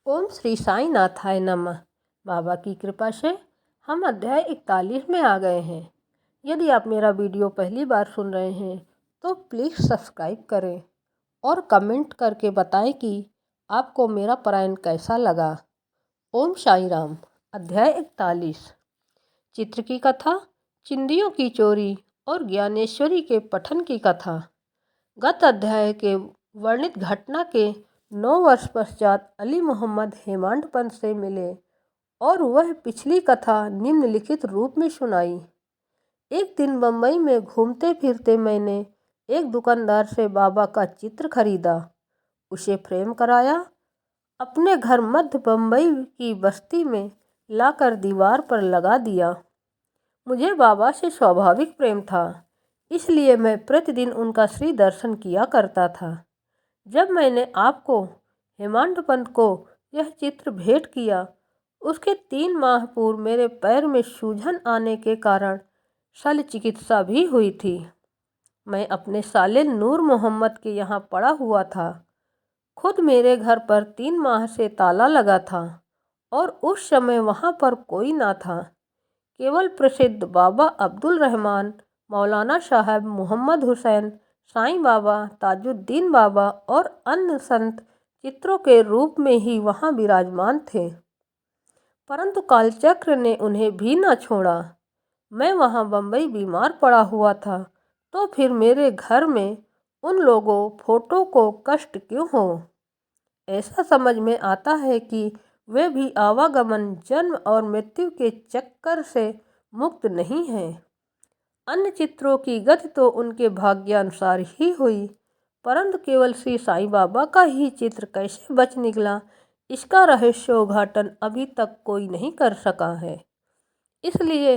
ओम श्री साई नाथाय नमः। बाबा की कृपा से हम अध्याय 41 में आ गए हैं। यदि आप मेरा वीडियो पहली बार सुन रहे हैं तो प्लीज़ सब्सक्राइब करें और कमेंट करके बताएं कि आपको मेरा पारायण कैसा लगा। ओम साई राम। अध्याय 41। चित्र की कथा, चिंदियों की चोरी और ज्ञानेश्वरी के पठन की कथा। गत अध्याय के वर्णित घटना के 9 वर्ष पश्चात अली मोहम्मद हेमांड से मिले और वह पिछली कथा निम्नलिखित रूप में सुनाई। एक दिन बम्बई में घूमते फिरते मैंने एक दुकानदार से बाबा का चित्र खरीदा, उसे फ्रेम कराया, अपने घर मध्य बम्बई की बस्ती में लाकर दीवार पर लगा दिया। मुझे बाबा से स्वाभाविक प्रेम था, इसलिए मैं प्रतिदिन उनका श्री दर्शन किया करता था। जब मैंने आपको हेमांड पंत को यह चित्र भेंट किया, उसके 3 माह पूर्व मेरे पैर में सूजन आने के कारण शल्य चिकित्सा भी हुई थी। मैं अपने साले नूर मोहम्मद के यहाँ पड़ा हुआ था। खुद मेरे घर पर 3 माह से ताला लगा था और उस समय वहाँ पर कोई ना था। केवल प्रसिद्ध बाबा अब्दुल रहमान, मौलाना साहब मोहम्मद हुसैन, साईं बाबा, ताजुद्दीन बाबा और अन्य संत चित्रों के रूप में ही वहाँ विराजमान थे, परंतु कालचक्र ने उन्हें भी न छोड़ा। मैं वहाँ बम्बई बीमार पड़ा हुआ था, तो फिर मेरे घर में उन लोगों फोटो को कष्ट क्यों हो। ऐसा समझ में आता है कि वे भी आवागमन, जन्म और मृत्यु के चक्कर से मुक्त नहीं हैं। अन्य चित्रों की गति तो उनके भाग्यानुसार ही हुई, परंतु केवल श्री साईं बाबा का ही चित्र कैसे बच निकला, इसका रहस्योद्घाटन अभी तक कोई नहीं कर सका है। इसलिए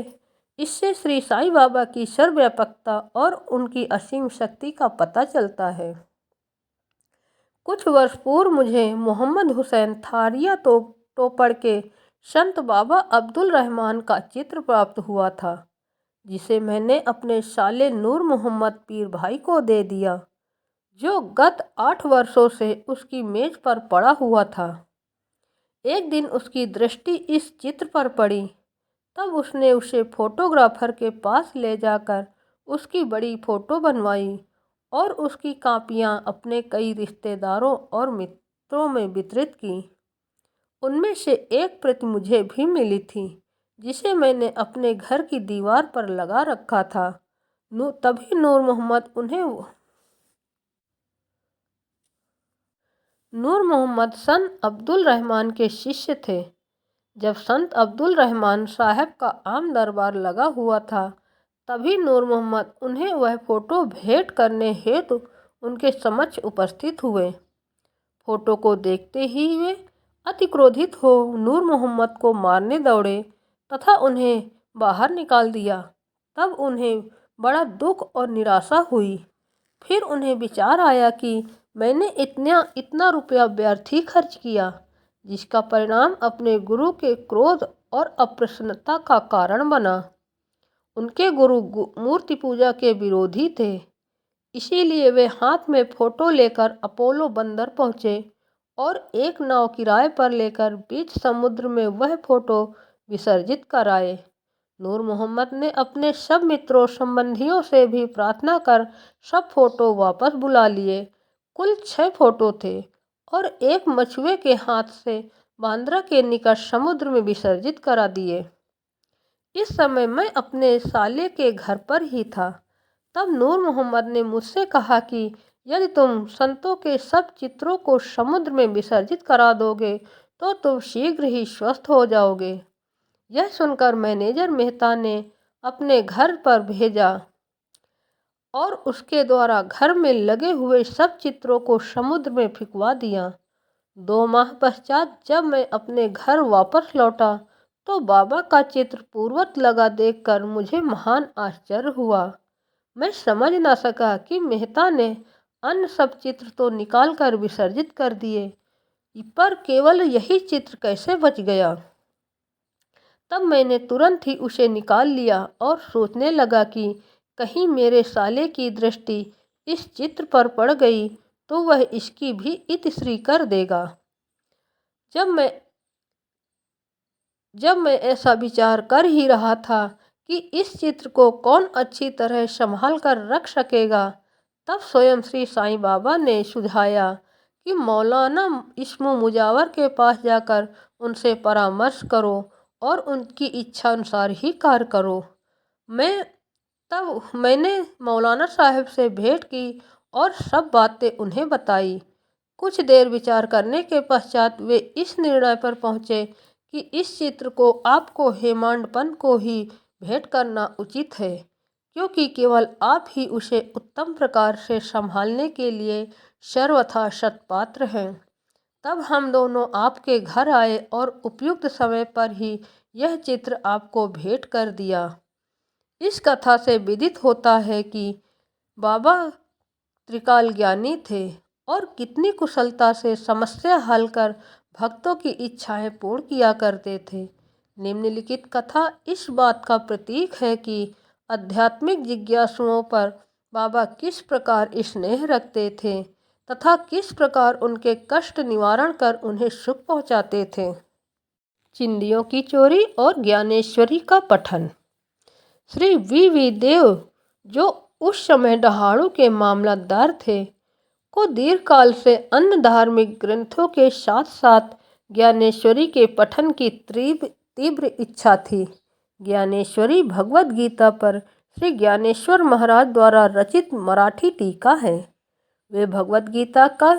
इससे श्री साईं बाबा की सर्वव्यापकता और उनकी असीम शक्ति का पता चलता है। कुछ वर्ष पूर्व मुझे मोहम्मद हुसैन थारिया टोपड़ के संत बाबा अब्दुल रहमान का चित्र प्राप्त हुआ था, जिसे मैंने अपने साले नूर मोहम्मद पीर भाई को दे दिया, जो गत 8 वर्षों से उसकी मेज पर पड़ा हुआ था। एक दिन उसकी दृष्टि इस चित्र पर पड़ी, तब उसने उसे फोटोग्राफर के पास ले जाकर उसकी बड़ी फोटो बनवाई और उसकी कापियां अपने कई रिश्तेदारों और मित्रों में वितरित की। उनमें से एक प्रति मुझे भी मिली थी, जिसे मैंने अपने घर की दीवार पर लगा रखा था। तभी नूर मोहम्मद संत अब्दुल रहमान के शिष्य थे। जब संत अब्दुल रहमान साहब का आम दरबार लगा हुआ था, तभी नूर मोहम्मद उन्हें वह फोटो भेंट करने हेतु उनके समक्ष उपस्थित हुए। फोटो को देखते ही वे अति क्रोधित हो नूर मोहम्मद को मारने दौड़े तथा उन्हें बाहर निकाल दिया। तब उन्हें बड़ा दुख और निराशा हुई। फिर उन्हें विचार आया कि मैंने इतना रुपया व्यर्थ ही खर्च किया, जिसका परिणाम अपने गुरु के क्रोध और अप्रसन्नता का कारण बना। उनके गुरु मूर्ति पूजा के विरोधी थे, इसीलिए वे हाथ में फोटो लेकर अपोलो बंदर पहुँचे और एक नाव किराए पर लेकर बीच समुद्र में वह फोटो विसर्जित कराए। नूर मोहम्मद ने अपने सब मित्रों संबंधियों से भी प्रार्थना कर सब फोटो वापस बुला लिए। कुल 6 फोटो थे और एक मछुए के हाथ से बांद्रा के निकट समुद्र में विसर्जित करा दिए। इस समय मैं अपने साले के घर पर ही था। तब नूर मोहम्मद ने मुझसे कहा कि यदि तुम संतों के सब चित्रों को समुद्र में विसर्जित करा दोगे तो तुम शीघ्र ही स्वस्थ हो जाओगे। यह सुनकर मैनेजर मेहता ने अपने घर पर भेजा और उसके द्वारा घर में लगे हुए सब चित्रों को समुद्र में फेंकवा दिया। 2 माह पश्चात जब मैं अपने घर वापस लौटा तो बाबा का चित्र पूर्ववत लगा देखकर मुझे महान आश्चर्य हुआ। मैं समझ न सका कि मेहता ने अन्य सब चित्र तो निकाल कर विसर्जित कर दिए, पर केवल यही चित्र कैसे बच गया। तब मैंने तुरंत ही उसे निकाल लिया और सोचने लगा कि कहीं मेरे साले की दृष्टि इस चित्र पर पड़ गई तो वह इसकी भी इतिश्री कर देगा। जब मैं ऐसा विचार कर ही रहा था कि इस चित्र को कौन अच्छी तरह संभाल कर रख सकेगा, तब स्वयं श्री साईं बाबा ने सुझाया कि मौलाना इस्मो मुजावर के पास जाकर उनसे परामर्श करो और उनकी इच्छा अनुसार ही कार्य करो। मैंने मौलाना साहब से भेंट की और सब बातें उन्हें बताई। कुछ देर विचार करने के पश्चात वे इस निर्णय पर पहुँचे कि इस चित्र को आपको हेमाडपंत को ही भेंट करना उचित है, क्योंकि केवल आप ही उसे उत्तम प्रकार से संभालने के लिए सर्वथा सत्पात्र हैं। तब हम दोनों आपके घर आए और उपयुक्त समय पर ही यह चित्र आपको भेंट कर दिया। इस कथा से विदित होता है कि बाबा त्रिकाल ज्ञानी थे और कितनी कुशलता से समस्या हल कर भक्तों की इच्छाएं पूर्ण किया करते थे। निम्नलिखित कथा इस बात का प्रतीक है कि आध्यात्मिक जिज्ञासुओं पर बाबा किस प्रकार स्नेह रखते थे तथा किस प्रकार उनके कष्ट निवारण कर उन्हें सुख पहुंचाते थे। चिंदियों की चोरी और ज्ञानेश्वरी का पठन। श्री वी देव, जो उस समय डहाणू के मामलतदार थे, को दीर्घकाल से अन्य धार्मिक ग्रंथों के साथ साथ ज्ञानेश्वरी के पठन की तीव्र इच्छा थी। ज्ञानेश्वरी भगवद गीता पर श्री ज्ञानेश्वर महाराज द्वारा रचित मराठी टीका है। वे भगवद गीता का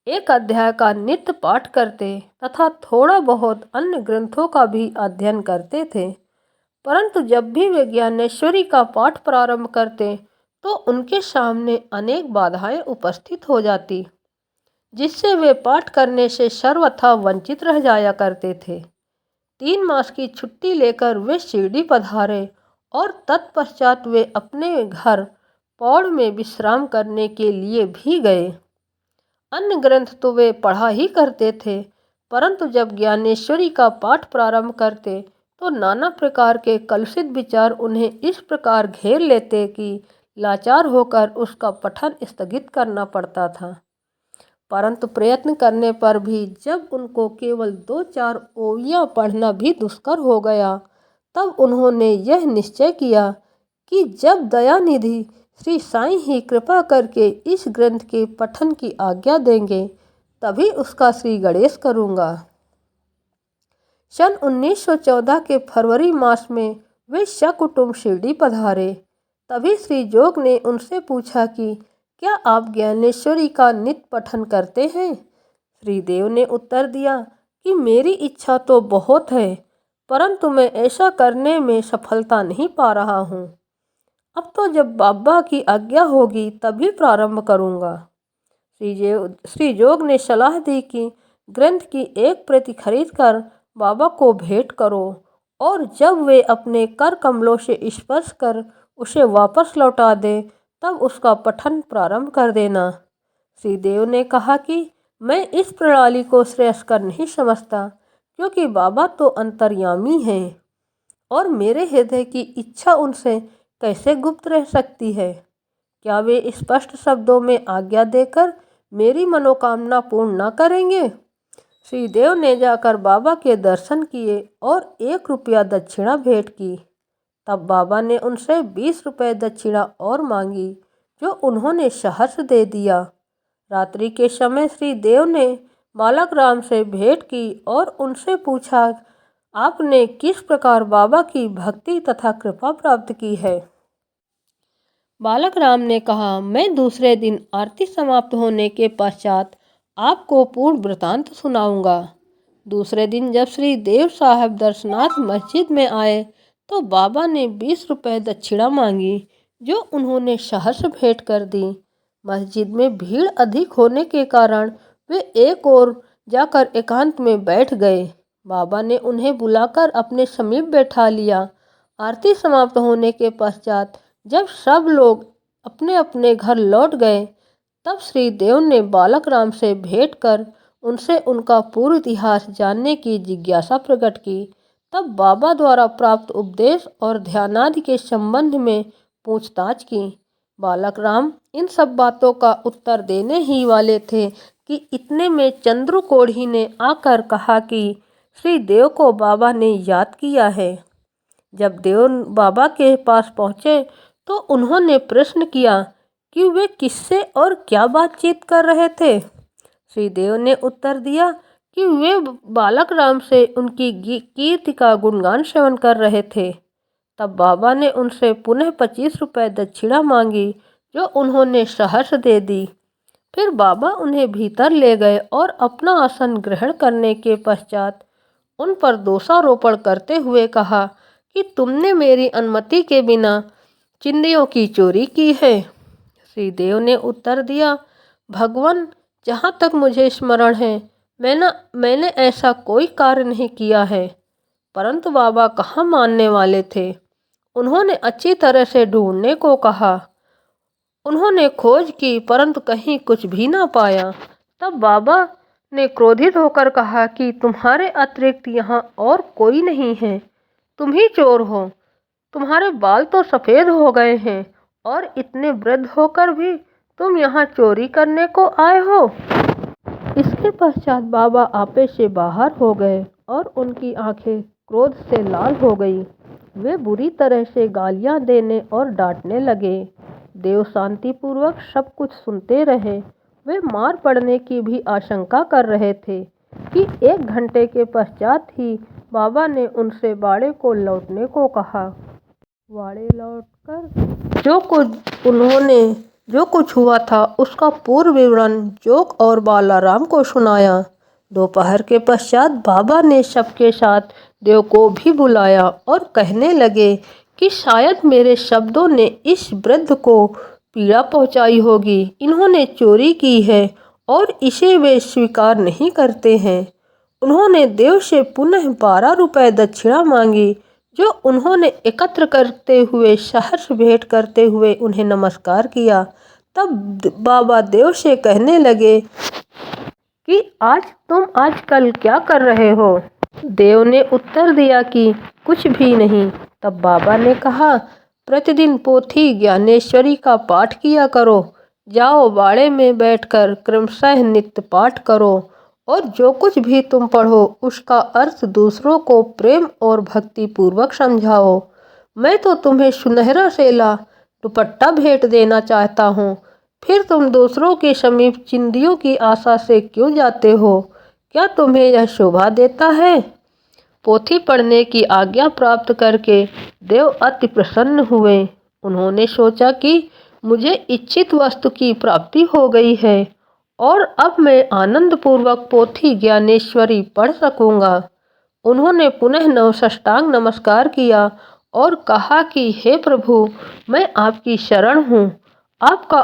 एक अध्याय का नित्य पाठ करते तथा थोड़ा बहुत अन्य ग्रंथों का भी अध्ययन करते थे, परंतु जब भी वे ज्ञानेश्वरी का पाठ प्रारंभ करते तो उनके सामने अनेक बाधाएं उपस्थित हो जाती, जिससे वे पाठ करने से सर्वथा वंचित रह जाया करते थे। 3 मास की छुट्टी लेकर वे शिरडी पधारे और तत्पश्चात वे अपने घर पौड़ में विश्राम करने के लिए भी गए। अन्य ग्रंथ तो वे पढ़ा ही करते थे, परंतु जब ज्ञानेश्वरी का पाठ प्रारंभ करते तो नाना प्रकार के कलुषित विचार उन्हें इस प्रकार घेर लेते कि लाचार होकर उसका पठन स्थगित करना पड़ता था। परंतु प्रयत्न करने पर भी जब उनको केवल 2-4 ओवियां पढ़ना भी दुष्कर हो गया, तब उन्होंने यह निश्चय किया कि जब दयानिधि श्री साईं ही कृपा करके इस ग्रंथ के पठन की आज्ञा देंगे, तभी उसका श्री गणेश करूँगा। सन 1914 के फरवरी मास में वे सकुटुंब शिरडी पधारे। तभी श्री जोग ने उनसे पूछा कि क्या आप ज्ञानेश्वरी का नित्य पठन करते हैं? श्री देव ने उत्तर दिया कि मेरी इच्छा तो बहुत है, परंतु मैं ऐसा करने में सफलता नहीं पा रहा हूँ। अब तो जब बाबा की आज्ञा होगी तभी प्रारंभ करूँगा। श्री जोग ने सलाह दी कि ग्रंथ की एक प्रति खरीद कर बाबा को भेंट करो और जब वे अपने कर कमलों से स्पर्श कर उसे वापस लौटा दे, तब उसका पठन प्रारंभ कर देना। श्री देव ने कहा कि मैं इस प्रणाली को श्रेयस्कर नहीं समझता, क्योंकि बाबा तो अंतर्यामी हैं और मेरे हृदय की इच्छा उनसे कैसे गुप्त रह सकती है। क्या वे स्पष्ट शब्दों में आज्ञा देकर मेरी मनोकामना पूर्ण न करेंगे? श्री देव ने जाकर बाबा के दर्शन किए और 1 रुपया दक्षिणा भेंट की। तब बाबा ने उनसे 20 रुपये दक्षिणा और मांगी, जो उन्होंने सहर्ष दे दिया। रात्रि के समय श्री देव ने बालक राम से भेंट की और उनसे पूछा, आपने किस प्रकार बाबा की भक्ति तथा कृपा प्राप्त की है? बालक राम ने कहा, मैं दूसरे दिन आरती समाप्त होने के पश्चात आपको पूर्ण वृतांत सुनाऊंगा। दूसरे दिन जब श्री देव साहब दर्शनार्थ मस्जिद में आए तो बाबा ने 20 रुपये दक्षिणा मांगी, जो उन्होंने सहर्ष भेंट कर दी। मस्जिद में भीड़ अधिक होने के कारण वे एक ओर जाकर एकांत में बैठ गए। बाबा ने उन्हें बुलाकर अपने समीप बैठा लिया। आरती समाप्त होने के पश्चात जब सब लोग अपने अपने घर लौट गए, तब श्री देव ने बालक राम से भेंट कर उनसे उनका पूर्व इतिहास जानने की जिज्ञासा प्रकट की। तब बाबा द्वारा प्राप्त उपदेश और ध्यानादि के संबंध में पूछताछ की। बालक राम इन सब बातों का उत्तर देने ही वाले थे कि इतने में चंद्रकोढ़ी ने आकर कहा कि श्री देव को बाबा ने याद किया है। जब देव बाबा के पास पहुँचे तो उन्होंने प्रश्न किया कि वे किससे और क्या बातचीत कर रहे थे। श्री देव ने उत्तर दिया कि वे बालक राम से उनकी कीर्ति का गुणगान श्रवण कर रहे थे। तब बाबा ने उनसे पुनः 25 रुपये दक्षिणा मांगी, जो उन्होंने सहर्ष दे दी। फिर बाबा उन्हें भीतर ले गए और अपना आसन ग्रहण करने के पश्चात उन पर दोषारोपण करते हुए कहा कि तुमने मेरी अनुमति के बिना चिंदियों की चोरी की है। श्री देव ने उत्तर दिया, भगवान, जहाँ तक मुझे स्मरण है मैंने ऐसा कोई कार्य नहीं किया है। परंतु बाबा कहाँ मानने वाले थे। उन्होंने अच्छी तरह से ढूंढने को कहा। उन्होंने खोज की परंतु कहीं कुछ भी ना पाया। तब बाबा ने क्रोधित होकर कहा कि तुम्हारे अतिरिक्त यहाँ और कोई नहीं है, तुम ही चोर हो। तुम्हारे बाल तो सफ़ेद हो गए हैं और इतने वृद्ध होकर भी तुम यहाँ चोरी करने को आए हो। इसके पश्चात बाबा आपे से बाहर हो गए और उनकी आंखें क्रोध से लाल हो गई। वे बुरी तरह से गालियां देने और डांटने लगे। देव शांतिपूर्वक सब कुछ सुनते रहे। वे मार पड़ने की भी आशंका कर रहे थे कि 1 घंटे के पश्चात ही बाबा ने उनसे बाड़े को लौटने को कहा। बाड़े लौटकर जो कुछ हुआ था उसका पूर्ण विवरण जोग और बालाराम को सुनाया। दोपहर के पश्चात बाबा ने सबके साथ देव को भी बुलाया और कहने लगे कि शायद मेरे शब्दों ने इस वृद्ध को पीड़ा पहुंचाई होगी। इन्होंने चोरी की है और इसे वे स्वीकार नहीं करते हैं। उन्होंने देव से पुनः 12 रुपये दक्षिणा मांगी, जो उन्होंने एकत्र करते हुए सहर्ष भेंट करते हुए उन्हें नमस्कार किया। तब बाबा देव से कहने लगे कि तुम आजकल क्या कर रहे हो। देव ने उत्तर दिया कि कुछ भी नहीं। तब बाबा ने कहा, प्रतिदिन पोथी ज्ञानेश्वरी का पाठ किया करो। जाओ बाड़े में बैठकर क्रमशः नित्य पाठ करो और जो कुछ भी तुम पढ़ो उसका अर्थ दूसरों को प्रेम और भक्ति पूर्वक समझाओ। मैं तो तुम्हें सुनहरा सेला दुपट्टा भेंट देना चाहता हूँ, फिर तुम दूसरों के समीप चिंदियों की आशा से क्यों जाते हो। क्या तुम्हें यह शोभा देता है। पोथी पढ़ने की आज्ञा प्राप्त करके देव अति प्रसन्न हुए। उन्होंने सोचा कि मुझे इच्छित वस्तु की प्राप्ति हो गई है और अब मैं आनंदपूर्वक पोथी ज्ञानेश्वरी पढ़ सकूंगा। उन्होंने पुनः साष्टांग नमस्कार किया और कहा कि हे प्रभु, मैं आपकी शरण हूँ, आपका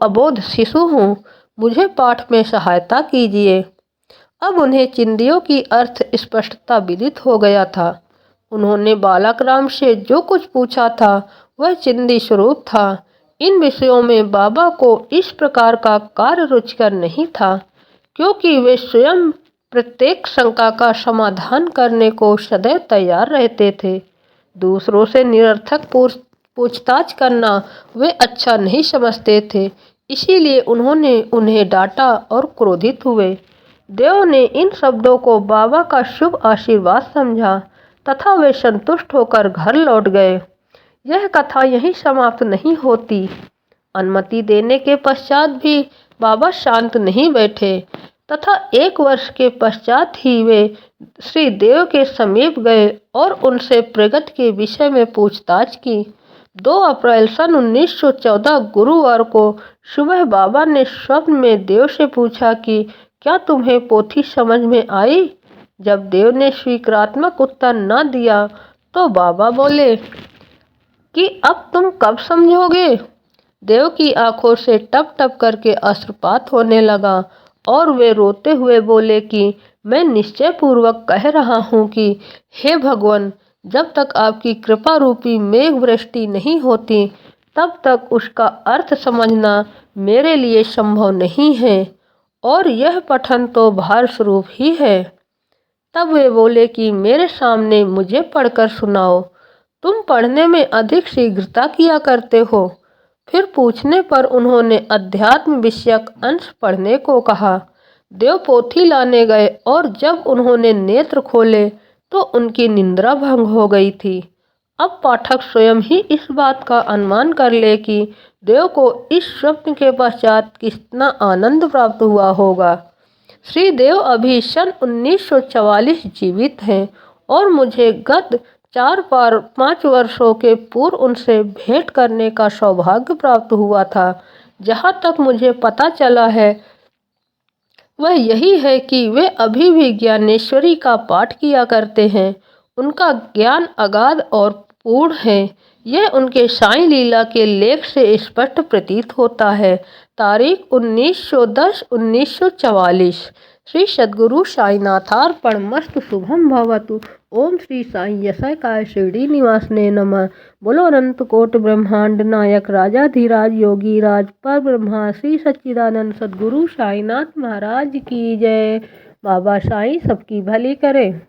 अबोध शिशु हूँ, मुझे पाठ में सहायता कीजिए। अब उन्हें चिंदियों की अर्थ स्पष्टता विदित हो गया था। उन्होंने बालक राम से जो कुछ पूछा था वह चिंदी स्वरूप था। इन विषयों में बाबा को इस प्रकार का कार्य रुचिकर नहीं था, क्योंकि वे स्वयं प्रत्येक शंका का समाधान करने को सदैव तैयार रहते थे। दूसरों से निरर्थक पूछताछ करना वे अच्छा नहीं समझते थे, इसीलिए उन्होंने उन्हें डांटा और क्रोधित हुए। देव ने इन शब्दों को बाबा का शुभ आशीर्वाद समझा तथा वे संतुष्ट होकर घर लौट गए। यह कथा यहीं समाप्त नहीं होती। अनुमति देने के पश्चात भी बाबा शांत नहीं बैठे तथा 1 वर्ष के पश्चात ही वे श्री देव के समीप गए और उनसे प्रगति के विषय में पूछताछ की। 2 अप्रैल सन 1914 गुरुवार को सुबह बाबा ने स्वप्न में देव से पूछा कि क्या तुम्हें पोथी समझ में आई। जब देव ने स्वीकारात्मक उत्तर न दिया तो बाबा बोले कि अब तुम कब समझोगे। देव की आंखों से टप टप करके अश्रुपात होने लगा और वे रोते हुए बोले कि मैं निश्चय पूर्वक कह रहा हूँ कि हे भगवान, जब तक आपकी कृपा रूपी मेघ वृष्टि नहीं होती तब तक उसका अर्थ समझना मेरे लिए संभव नहीं है और यह पठन तो भार स्वरूप ही है। तब वे बोले कि मेरे सामने मुझे पढ़कर सुनाओ, तुम पढ़ने में अधिक शीघ्रता किया करते हो। फिर पूछने पर उन्होंने अध्यात्म विषयक अंश पढ़ने को कहा। देव पोथी लाने गए और जब उन्होंने नेत्र खोले तो उनकी निंद्रा भंग हो गई थी। अब पाठक स्वयं ही इस बात का अनुमान कर ले कि देव को इस स्वप्न के पश्चात कितना आनंद प्राप्त हुआ होगा। श्री देव अभी सन 1944 जीवित हैं और मुझे गत 4-5 वर्षों के पूर्व उनसे भेंट करने का सौभाग्य प्राप्त हुआ था। जहाँ तक मुझे पता चला है वह यही है कि वे अभी भी ज्ञानेश्वरी का पाठ किया करते हैं। उनका ज्ञान अगाध और पूर्ण है, यह उनके साईं लीला के लेख से स्पष्ट प्रतीत होता है। तारीख 19/10/1944। श्री सद्गुरु साईनाथार्पणमस्तु। शुभम भवतु। ओम श्री साई यशकाय शिरडी निवासने नमः। बोलो अनंत कोटि ब्रह्मांड नायक राजाधिराज योगी राज पर ब्रह्मा श्री सच्चिदानंद सद्गुरु साईनाथ महाराज की जय। बाबा साईं सबकी भली करे।